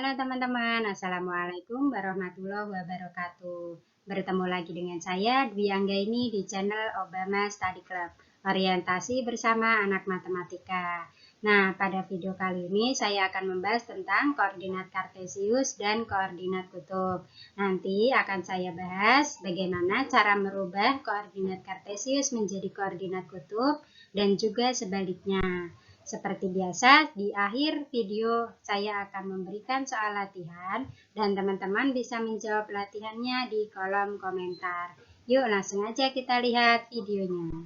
Halo teman-teman, Assalamualaikum warahmatullahi wabarakatuh. Bertemu lagi dengan saya Dwi Anggaini di channel Obama Study Club, orientasi bersama anak matematika. Nah, pada video kali ini saya akan membahas tentang koordinat kartesius dan koordinat kutub. Nanti akan saya bahas bagaimana cara merubah koordinat kartesius menjadi koordinat kutub dan juga sebaliknya. Seperti biasa, di akhir video saya akan memberikan soal latihan dan teman-teman bisa menjawab latihannya di kolom komentar. Yuk langsung aja kita lihat videonya.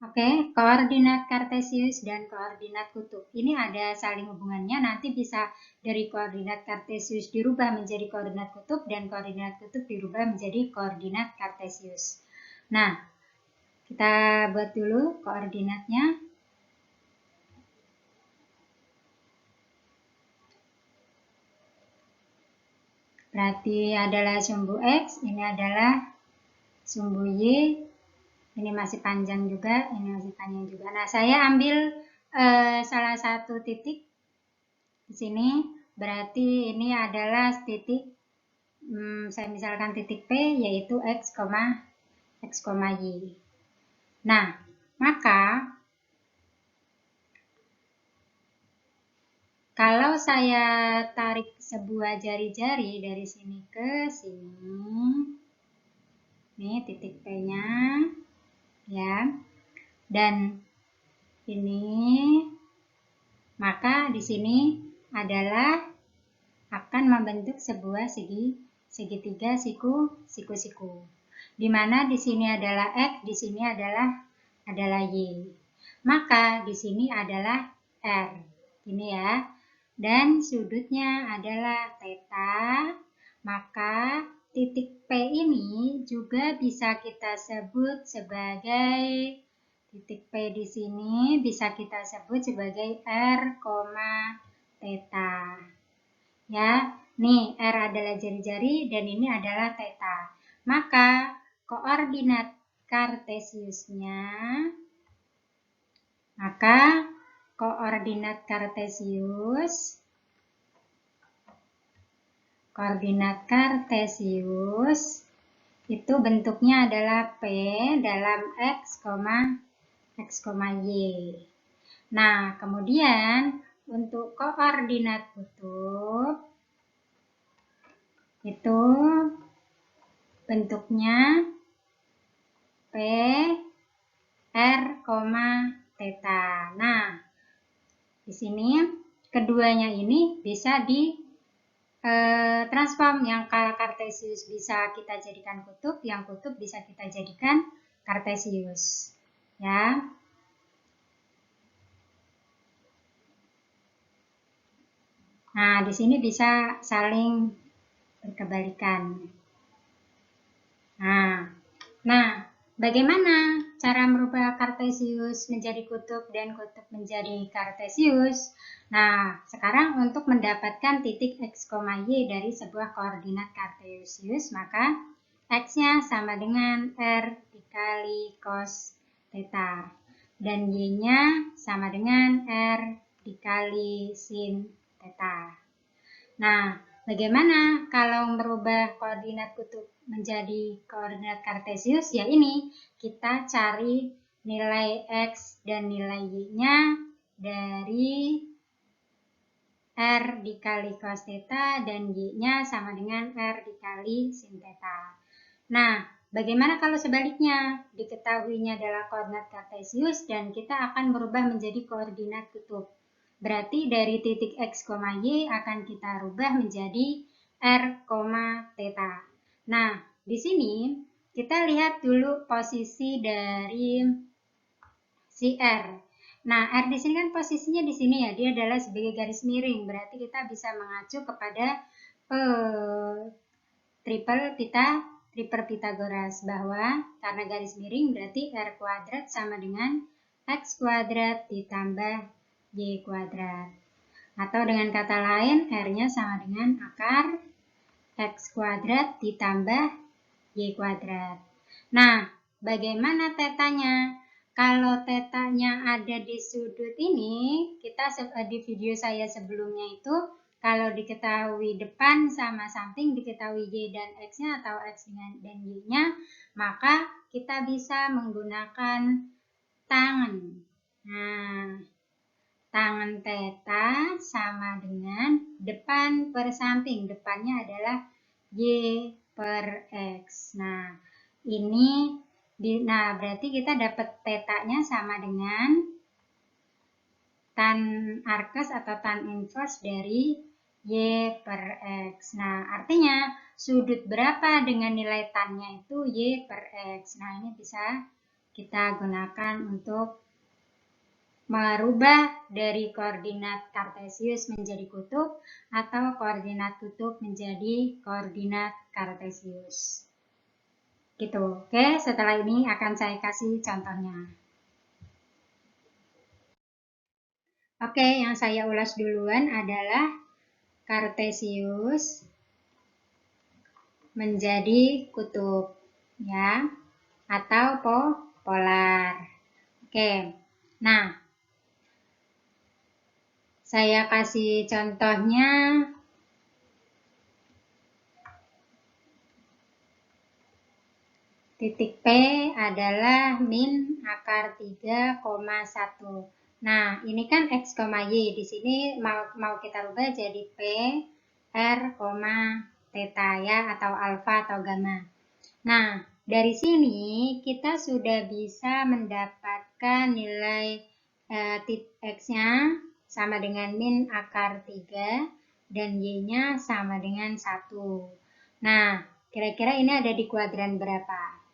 Oke, koordinat kartesius dan koordinat kutub. Ini ada saling hubungannya, nanti bisa dari koordinat kartesius dirubah menjadi koordinat kutub dan koordinat kutub dirubah menjadi koordinat kartesius. Nah, kita buat dulu koordinatnya. Berarti adalah sumbu X, ini adalah sumbu Y, ini masih panjang juga, ini masih panjang juga. Nah, saya ambil salah satu titik di sini, berarti ini adalah titik, saya misalkan titik P, yaitu X, Y. Nah, maka kalau saya tarik sebuah jari-jari dari sini ke sini, ini titik P-nya, ya, dan ini, maka di sini adalah akan membentuk sebuah segitiga siku-siku. Di mana di sini adalah X, di sini adalah Y. Maka di sini adalah R. Ini ya. Dan sudutnya adalah theta, maka titik P ini juga bisa kita sebut sebagai titik P di sini bisa kita sebut sebagai R, theta. Ya, nih R adalah jari-jari dan ini adalah theta. Maka koordinat kartesiusnya itu bentuknya adalah P dalam X, Y. Nah, kemudian untuk koordinat kutub itu bentuknya P, R, theta. Nah, di sini keduanya ini bisa di transform, yang kartesius bisa kita jadikan kutub, yang kutub bisa kita jadikan kartesius. Ya. Nah, di sini bisa saling berkebalikan. Nah, bagaimana cara merubah kartesius menjadi kutub dan kutub menjadi kartesius? Nah, sekarang untuk mendapatkan titik X, Y dari sebuah koordinat kartesius, maka X-nya sama dengan R dikali cos theta. Dan Y-nya sama dengan R dikali sin theta. Nah, bagaimana kalau merubah koordinat kutub menjadi koordinat kartesius? Ya ini, kita cari nilai X dan nilai Y-nya dari R dikali cos theta dan Y-nya sama dengan R dikali sin theta. Nah, bagaimana kalau sebaliknya? Diketahuinya adalah koordinat kartesius dan kita akan berubah menjadi koordinat kutub. Berarti dari titik X, Y akan kita rubah menjadi R, theta. Nah, di sini kita lihat dulu posisi dari si R. Nah, R di sini kan posisinya di sini ya, dia adalah sebagai garis miring. Berarti kita bisa mengacu kepada triple Pythagoras, bahwa karena garis miring berarti R kuadrat sama dengan X kuadrat ditambah Y kuadrat. Atau dengan kata lain, R-nya sama dengan akar X kuadrat ditambah Y kuadrat. Nah, bagaimana tetanya? Kalau tetanya ada di sudut ini, kita di video saya sebelumnya itu, kalau diketahui depan sama samping, diketahui Y dan X-nya atau X dan Y-nya, maka kita bisa menggunakan tangen. Nah, tangen theta sama dengan depan per samping. Depannya adalah Y per X. Nah, ini berarti kita dapat tetanya sama dengan tan arkes atau tan inverse dari Y per X. Nah, artinya sudut berapa dengan nilai tannya itu Y per X. Nah, ini bisa kita gunakan untuk merubah dari koordinat kartesius menjadi kutub atau koordinat kutub menjadi koordinat kartesius. Gitu. Oke, setelah ini akan saya kasih contohnya. Oke, yang saya ulas duluan adalah kartesius menjadi kutub, ya, atau polar. Oke, nah, saya kasih contohnya. Titik P adalah min akar 3,1. Nah, ini kan X, Y. Di sini mau kita rubah jadi P, R, theta ya, atau alfa atau gamma. Nah, dari sini kita sudah bisa mendapatkan nilai X-nya sama dengan min akar 3 dan Y-nya sama dengan 1. Nah, kira-kira ini ada di kuadran berapa?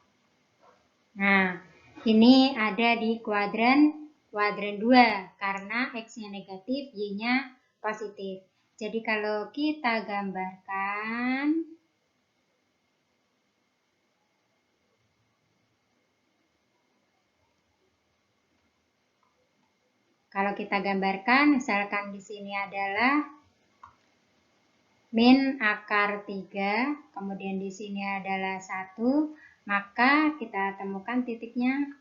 Nah, ini ada di kuadran 2 karena X-nya negatif, Y-nya positif. Jadi kalau kita gambarkan, misalkan di sini adalah min akar 3, kemudian di sini adalah 1, maka kita temukan titiknya.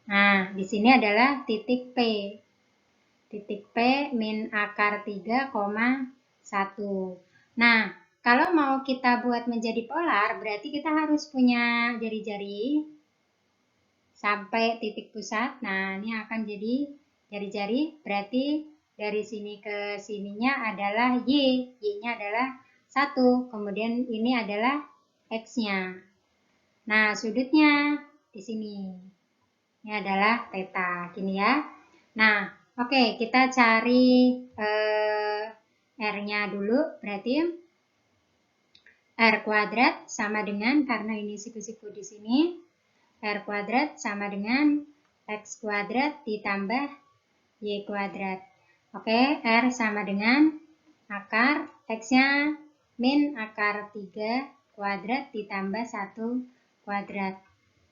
Nah, di sini adalah titik P. Titik P min akar 3,1. Nah, kalau mau kita buat menjadi polar, berarti kita harus punya jari-jari sampai titik pusat. Nah, ini akan jadi jari-jari, berarti dari sini ke sininya adalah Y. Y-nya adalah 1, kemudian ini adalah X-nya. Nah, sudutnya di sini. Ini adalah theta, gini ya. Nah, oke, kita cari R-nya dulu, berarti R kuadrat sama dengan, karena ini siku-siku di sini, R kuadrat sama dengan X kuadrat ditambah Y kuadrat. Oke, R sama dengan akar, X-nya min akar 3 kuadrat ditambah 1 kuadrat.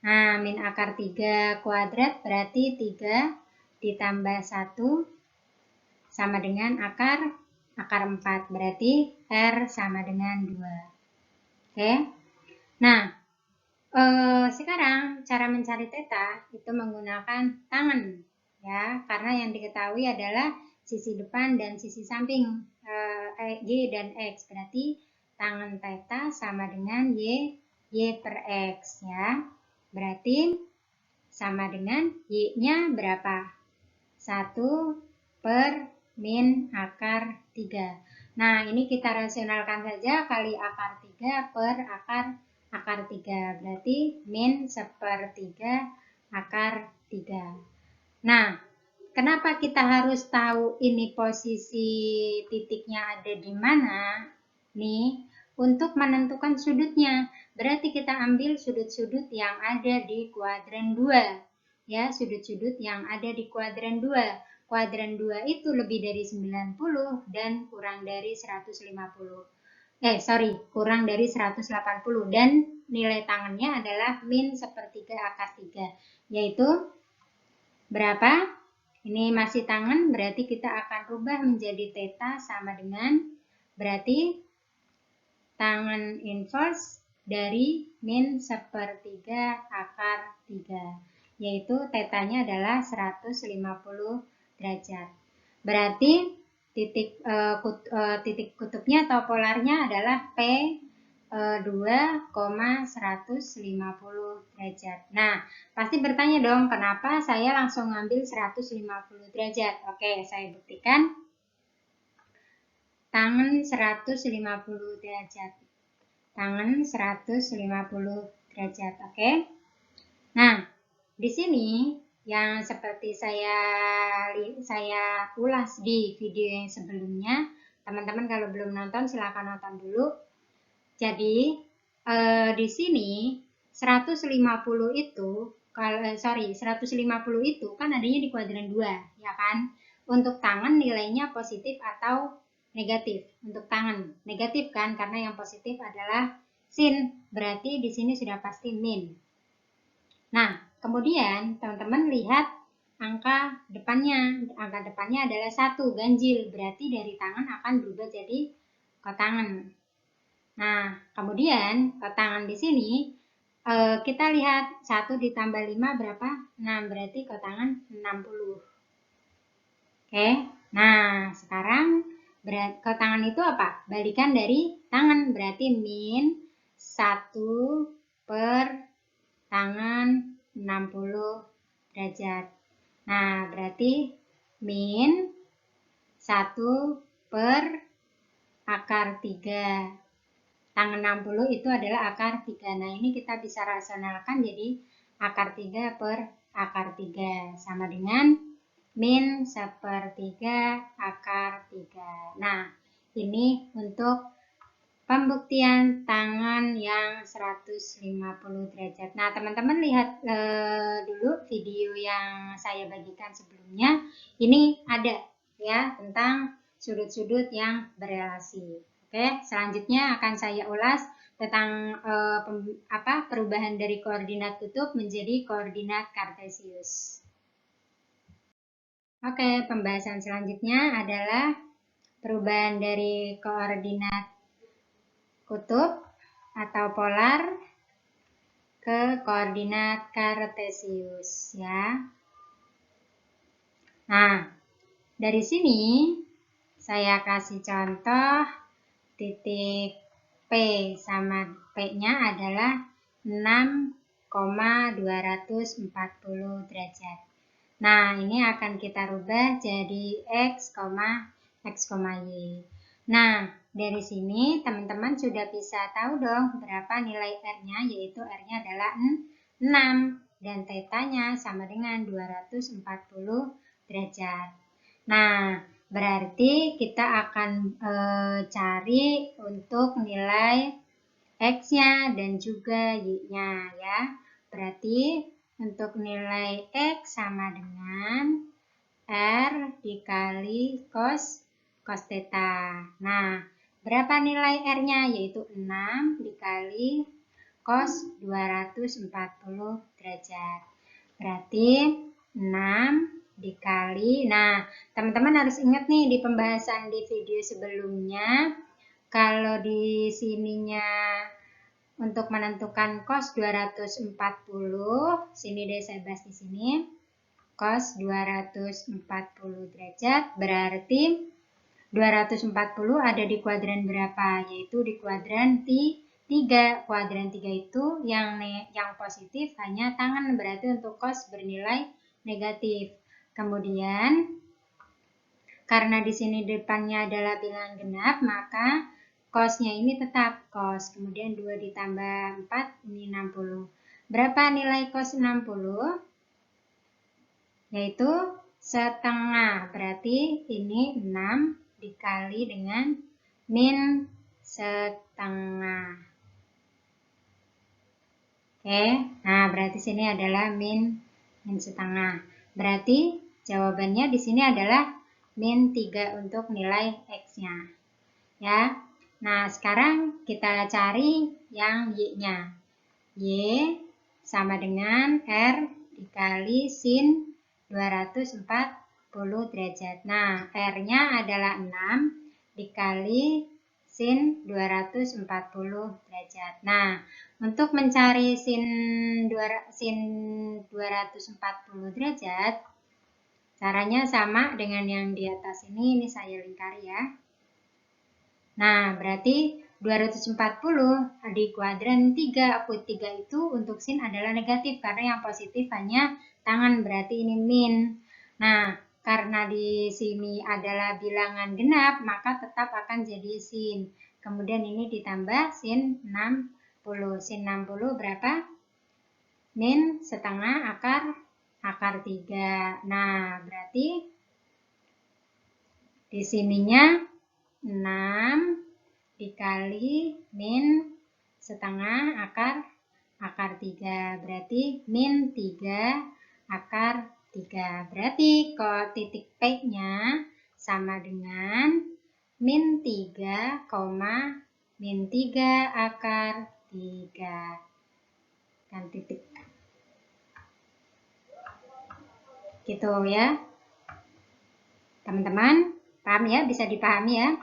Nah, min akar 3 kuadrat berarti 3 ditambah 1 sama dengan akar 4. Berarti R sama dengan 2. Oke. Nah, sekarang cara mencari theta itu menggunakan tangen. Ya, karena yang diketahui adalah sisi depan dan sisi samping Y dan X. Berarti tangen theta sama dengan Y per X. Ya. Berarti sama dengan Y-nya berapa? 1 per min akar 3. Nah, ini kita rasionalkan saja, kali akar 3 per akar 3. Berarti min 1/3 akar 3. Nah, kenapa kita harus tahu ini posisi titiknya ada di mana? Nih, untuk menentukan sudutnya. Berarti kita ambil sudut-sudut yang ada di kuadran 2. Ya, sudut-sudut yang ada di kuadran 2. Kuadran 2 itu lebih dari 90 dan kurang dari 150. Kurang dari 180 dan nilai tangannya adalah min 1/3 akar 3. Yaitu berapa? Ini masih tangan, berarti kita akan rubah menjadi theta sama dengan, berarti tangen inverse dari min 1/3 akar 3, yaitu tetanya adalah 150 derajat. Berarti titik kutubnya atau polarnya adalah P 2,150 derajat. Nah, pasti bertanya dong, kenapa saya langsung ngambil 150 derajat? Oke, saya buktikan. Tangan 150 derajat. Tangan 150 derajat, oke? Nah, di sini yang seperti saya ulas di video yang sebelumnya, teman-teman kalau belum nonton silahkan nonton dulu. Jadi di sini 150 itu 150 itu kan adanya di kuadran 2, ya kan? Untuk tangan nilainya positif atau negatif. Untuk tangan negatif kan, karena yang positif adalah sin. Berarti di sini sudah pasti min. Nah, kemudian teman-teman lihat angka depannya. Angka depannya adalah 1 ganjil. Berarti dari tangan akan berubah jadi kotangan. Nah, kemudian kotangan di sini kita lihat 1 ditambah 5 berapa? 6, berarti kotangan 60. Oke, nah sekarang kotangan itu apa? Balikan dari tangan, berarti min 1 per tangan 60 derajat. Nah, berarti min 1 per akar 3. Tangan 60 itu adalah akar 3. Nah, ini kita bisa rasionalkan jadi akar 3 per akar 3 sama dengan min 1/3 akar 3. Nah, ini untuk pembuktian tangan yang 150 derajat. Nah, teman-teman lihat dulu video yang saya bagikan sebelumnya. Ini ada ya tentang sudut-sudut yang berelasi. Oke, selanjutnya akan saya ulas tentang perubahan dari koordinat kutub menjadi koordinat kartesius. Oke, pembahasan selanjutnya adalah perubahan dari koordinat kutub atau polar ke koordinat kartesius ya. Nah, dari sini saya kasih contoh titik P sama P-nya adalah 6,240 derajat. Nah, ini akan kita rubah jadi X, Y. Nah, dari sini teman-teman sudah bisa tahu dong berapa nilai R-nya, yaitu R-nya adalah 6 dan θ-nya sama dengan 240 derajat. Nah, berarti kita akan cari untuk nilai X-nya dan juga Y-nya ya. Berarti untuk nilai X sama dengan R dikali cos theta. Nah, berapa nilai R-nya? Yaitu 6 dikali cos 240 derajat. Berarti 6 dikali, nah teman-teman harus ingat nih di pembahasan di video sebelumnya, kalau di sininya untuk menentukan cos 240, sini deh saya bahas di sini. Cos 240 derajat berarti 240 ada di kuadran berapa? Yaitu di kuadran 3. Kuadran 3 itu yang positif hanya tangan, berarti untuk cos bernilai negatif. Kemudian karena di sini depannya adalah bilangan genap, maka cos-nya ini tetap cos. Kemudian 2 ditambah 4 ini 60. Berapa nilai cos 60? Yaitu setengah. Berarti ini 6 dikali dengan min setengah. Oke, nah berarti sini adalah min setengah. Berarti jawabannya di sini adalah min 3 untuk nilai X-nya. Ya. Nah, sekarang kita cari yang Y-nya. Y sama dengan R dikali sin 240 derajat. Nah, R-nya adalah 6 dikali sin 240 derajat. Nah, untuk mencari sin 240 derajat, Caranya sama dengan yang di atas ini saya lingkari ya. Nah, berarti 240 di kuadran 3, put 3 itu untuk sin adalah negatif karena yang positif hanya tangan, berarti ini min. Nah, karena di sini adalah bilangan genap, maka tetap akan jadi sin. Kemudian ini ditambah sin 60. Sin 60 berapa? Min setengah akar 3. Nah, berarti di sininya 6 dikali min setengah akar 3. Berarti min 3 akar 3. Berarti kalau titik P-nya sama dengan min 3, min 3 akar 3. Kan titik. Gitu ya. Teman-teman, paham ya? Bisa dipahami ya?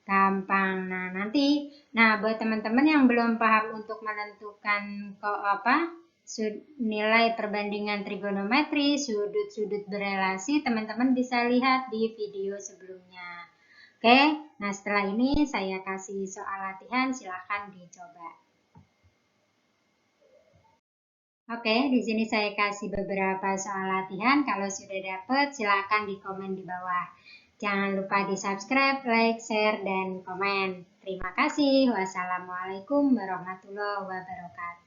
Gampang. Nah, buat teman-teman yang belum paham untuk menentukan nilai perbandingan trigonometri, sudut-sudut berelasi, teman-teman bisa lihat di video sebelumnya. Oke, nah setelah ini saya kasih soal latihan, silahkan dicoba. Oke, di sini saya kasih beberapa soal latihan. Kalau sudah dapat, silahkan di komen di bawah. Jangan lupa di subscribe, like, share, dan komen. Terima kasih. Wassalamualaikum warahmatullahi wabarakatuh.